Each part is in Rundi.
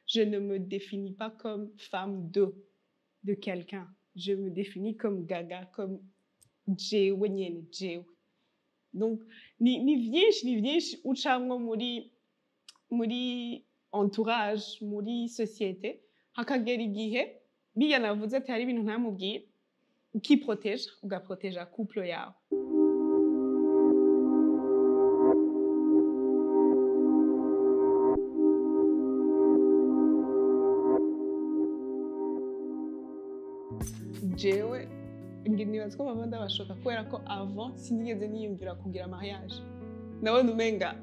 je ne me définis pas comme femme de quelqu'un. Je me définis comme Gaga, comme jewe nyene, jewe. Donc, ni vyinshi ucamwo muri entourage, muri société, hakagera igihe, biya navuze ati hari ibintu ntamubwira, ukiproteja, ugaproteja couple yawe. Jewe nibaza ko mama ndabashoka kubera ko avant sinigeze niyumvira kugira mariage. Nabona umenga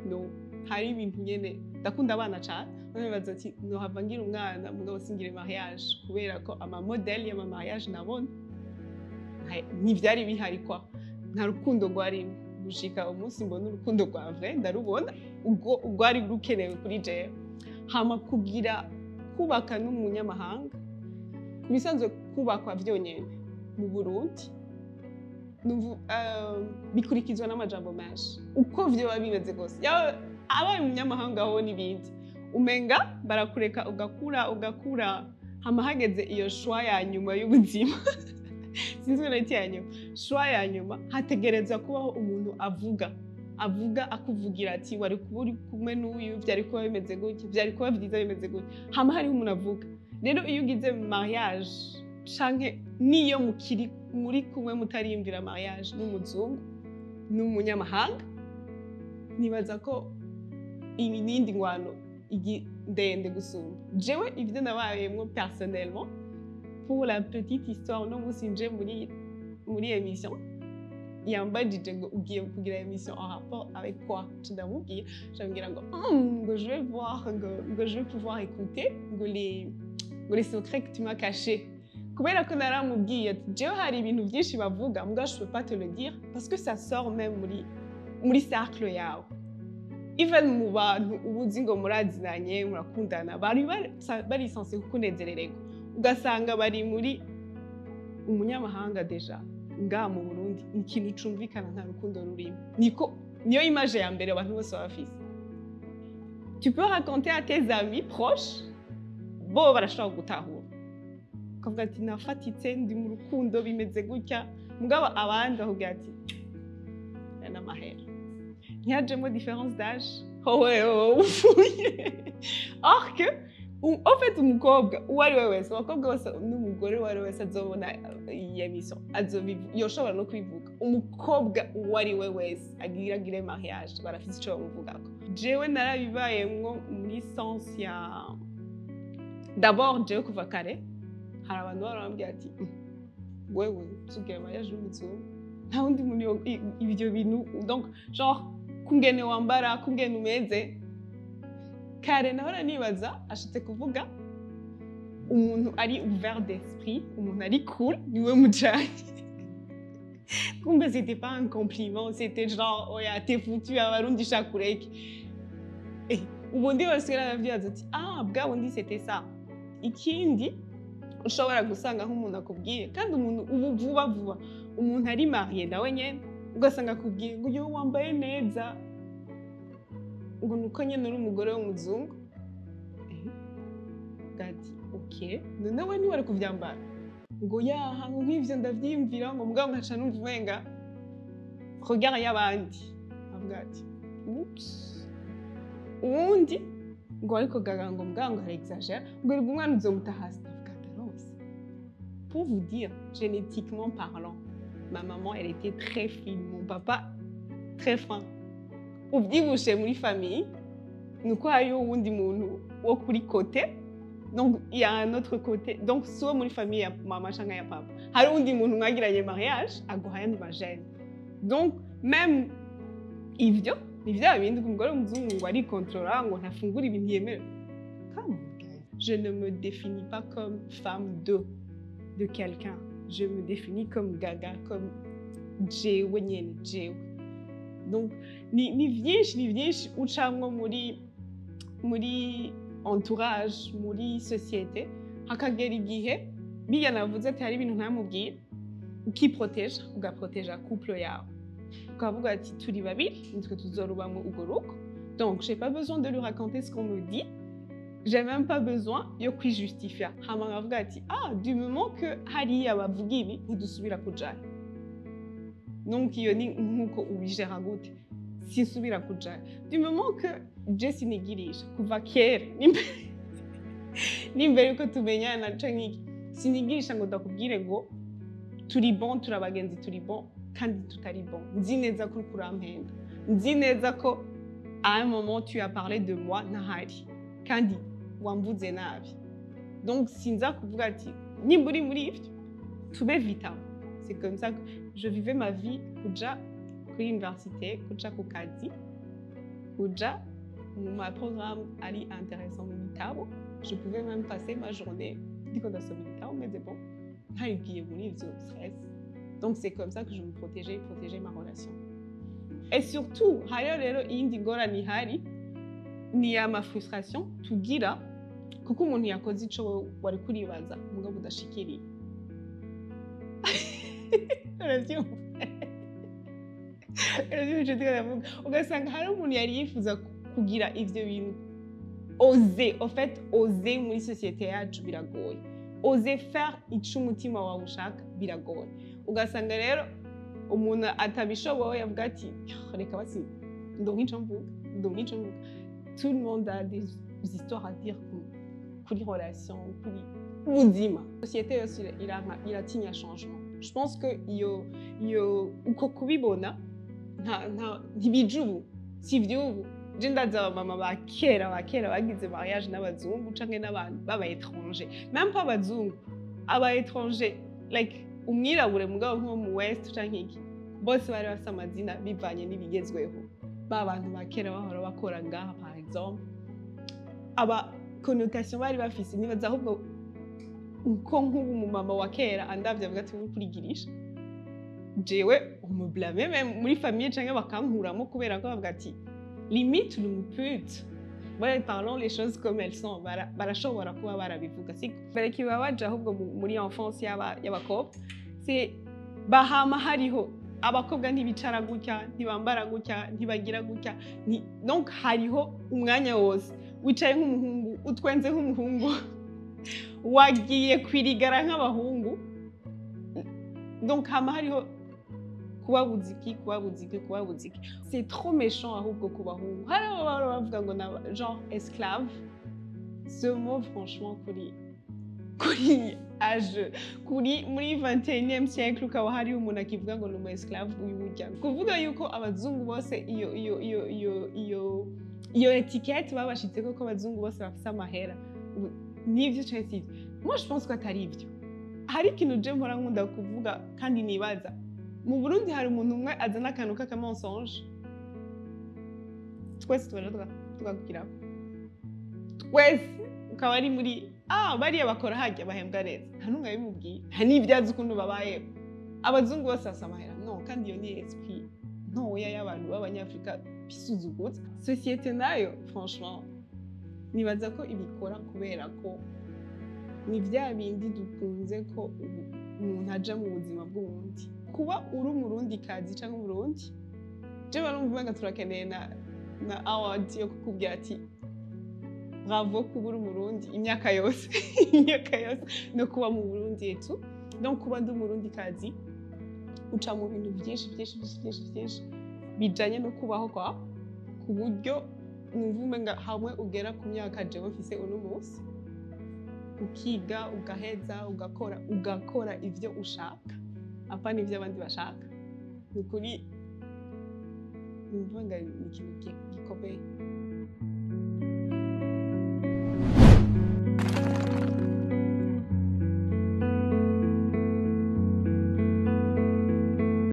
no hari ibintu nyene ndakunda abana cyane, nibaza ati nohava ngira umwana mugabo singire mariage kubera ko ama model y'ama mariage nabona ntivyari bihari kwa nta rukundo rwarimo gushika umunsi mbona urukundo rwa vrai ndarubona ubwo rwari rukenewe kuri jewe. Hama kugira kubaka n'umunyamahanga bisanzwe kubakwa vyonyene mu Burundi bikurikizwa n'amajambo menshi uko vyoba bimeze gose abaye umunyamahanga ho n'ibindi umenga barakureka ugakura hama hageze iyo shwa ya nyuma y'ubuzima sinzi nati ya nyuma shwa ya nyuma hategereza kubaho umuntu avuga akuvugira ati wari kuburi kumwe n'uyu vyari kuba bimeze gutya vyari kuba vyiza bimeze gutya hama hari umuntu avuga. Rero iyo ugize mariage canke niyo muri kumwe mutariyumvira mariage n'umuzungu n'umunyamahanga nibaza ko ibindi ngwano ndende gusumba. Jewe ivyo nabayemwo personnellement pour la petite histoire no musi nje muri émission yambajije ngo ugiye kugira émission en rapport avec quoi ndamubwira ndambwira ngo je vais voir ngo je vais pouvoir écouter ngo les secrets que tu m'as cachés. Kubera ko naramubwiye ati jewe hari ibintu byinshi bavuga mbwa je peux pas te le dire parce que ça sort même muri cercle yawe. Even mu bantu ubuzi ngo murazinanye murakundana bari censé kukunezererego ugasanga bari muri umunyamahanga deja nga mu Burundi ikintu cumvikana nta rukundo rurimo niyo image ya mbere abantu bose bafise. Tu peux raconter à tes amis proches bo barashobora gutahura ukavuga ati nafatitse ndi mu rukundo bimeze gutya mugabo abandi bakubwira ati n'amahera ntihajemo différence d'âge or que en fait umukobwa uwo ari we wese abakobwa bose n'umugore uwo ari we wese azobona iyi emission yoshobora no kwivuga umukobwa uwo ari we wese agire mariage barafite icyo bamuvugako. Jewe narabibayemwo muri sens ya d'abord jewe kuva kare hari abantu barambwira ati wewe tugire mariage n'umuzungu nta wundi muntu ibyo bintu donc genre kungene wambara kungene umeze kare nahora nibaza ashitse kuvuga umuntu ari ouvert d'esprit umuntu ari cool niwe mujanye kumbe c'était pas un compliment c'était genre oya t'es foutu abarundi shakureke ubundi wese yaravyaza ati bwa bundi c'était ça. Ikindi ushobora gusanga nk'umuntu akubwiye kandi umuntu ubu vuba umuntu ari marié nawe nyene ugasanga akubwiye ngo yo wambaye neza ngo nuko nyene uri umugore w'umuzungu gati okay nonewe ni wari kuvyambara ngo yaha nk'ivyo ndavyimvira ngo mugabo nkaca numva umenga regard y'abandi avuga ati oops uwundi ngo ariko gaga ngo mugabo ngo exagère ngo umwana uzomuta hasi. Pour vous dire, génétiquement parlant, ma maman, elle était très fine, mon papa, très fin. Ubyibushe muri famille, nuko hariyo uwundi muntu wo kuri côté, donc il y a un autre côté, donc soit muri famille ya mama cyangwa ya papa, hari uwundi muntu mwagiranye mariage, aguhaye andi majene. Donc même ivyo, ni vya bindi umugore w'umuzungu ngo ari contrôler ngo ntafungura ibintu yemerewe. Come on, guys. Je ne me définis pas comme femme de quelqu'un. Je me définis comme Gaga, comme jewe nyene, jewe. Donc, ni vyinshi ucamwo muri entourage, muri société, hakagera igihe, biya navuze ati hari ibintu ntamubwira, ukiproteja, ugaproteja couple yawe. Ukavuga ati turi babiri, nitwe tuzorubamwo urwo rugo. Donc, j'ai pas besoin de lui raconter ce qu'on me dit. j'ai même pas besoin yo kwijustifia hama nkavuga ati du moment que hariya bavuga ibi ntidusubira kujayo. Donc iyo ni nkuko ubijera gute sinsubira kujayo du moment que je sinigirisha kuva kera n'imbere yuko tumenyana canke iki sinigirisha ngo ndakubwire ngo turi bon turabagenzi turi bon kandi tutari bon. Nzi neza ko uriko urampenda, nzi neza ko à un moment tu as parlé de moi ntahari kandi wamvuze nabi. Donc sinza kuvuga ati nimba uri muri ivyo tube vitamo. C'est comme ça que je vivais ma vie kuja kuri université, kuja ku kazi, kuja ma programme ari intéressant mu bitabo. Je pouvais même passer ma journée ndiko ndasoma ibitabo mais bon ntagiye muri ivyo stress. Donc c'est comme ça que je me protégeais ma relation. Et surtout hariyo rero iyindi ngorane ihari ni ama frustration tugira kuko umuntu yakoze ico wari kuribaza mugabo udashikiriye. Ugasanga hari umuntu yari yifuza kugira ivyo bintu. Oser, en fait, oser muri société yacu biragoye. Oser faire ico umutima wawe ushaka biragoye. Ugasanga rero umuntu atabishoboye avuga ati reka basi ndonkico mvuga. Tout le monde a des histoires à dire kuri relation, kuri ubuzima. Société yose iratinya changement. Je pense que iyo uko kubibona ntibijubu si vyubu. Je ndaza mama ba kera bagize mariage n'abazungu canke n'abantu baba étranger. Même pas abazungu, aba étranger like umwirabure mugabo nko mu West canke iki. Bose bari bafite amazina bivanye n'ibigezweho. Ba bantu ba kera bahora bakora ngaha par exemple. Aba connotation bari bafise nibaza ahubwo uko nk'ubu mu mama wa kera andavye avuga ati kurigirisha. Jewe umublame même muri famille canke bakankuramo kubera ko bavuga ati limite l'umpute. Voilà, parlons les choses comme elles sont. Barashobora kuba barabivuga. Siko kibabaje ahubwo muri enfance y'abakobwa. C'est bahama hariho abakobwa ntibicara gutya, ntibambara gutya, ntibagira gutya. Donc hariho umwanya wose wicaye nk'umuhungu, utwenze nk'umuhungu. Wagiye kwirigara nk'abahungu. Donc hama hariho kubabuziki. C'est trop méchant ahubwo kubahungu. Hariho bavuga ngo na genre esclave. Ce mot franchement kuri âge muri 21e siècle ukaba hariho umuntu akivuga ngo ni esclave uyurya. Kuvuga yuko abazungu bose iyo etiquette babashitseko ko abazungu bose bafise amahera. Nivyo cyane sivyo. Moi je pense ko atari ivyo. Hari ikintu je mpora nkunda kuvuga kandi nibaza. Mu Burundi hari umuntu umwe azana akantu k'akamensonge. Twese tugakira. Twese ukaba ari muri bariya bakora hajya bahembwa neza. Nta numwe yabimubwiye. Nta n'ibyazi ukuntu babayeho. Abazungu bose basa amahera. No, kandi iyo ni esprit ntoya y'abantu b'Abanyafrika bisuzugutse. Société nayo franchement nibaza ko ibikora kubera ko ni vya bindi dukunze ko umuntu aja mu buzima bw'ubundi. Kuba uri umurundi kazi cyangwa umurundi je barumva nga turakeneye na award yo kukubwira ati bravo kuba uri umurundi imyaka yose no kuba mu Burundi etu. Donc kuba ndi umurundi kazi uca mu bintu byinshi bijanye no kubaho kwa ku buryo numva nga hamwe ugera ku myaka jewe mfise uno munsi ukiga ugaheza ugakora ivyo ushaka apana ivyo abandi bashaka. Nukuri numva nga ni ikintu gikomeye.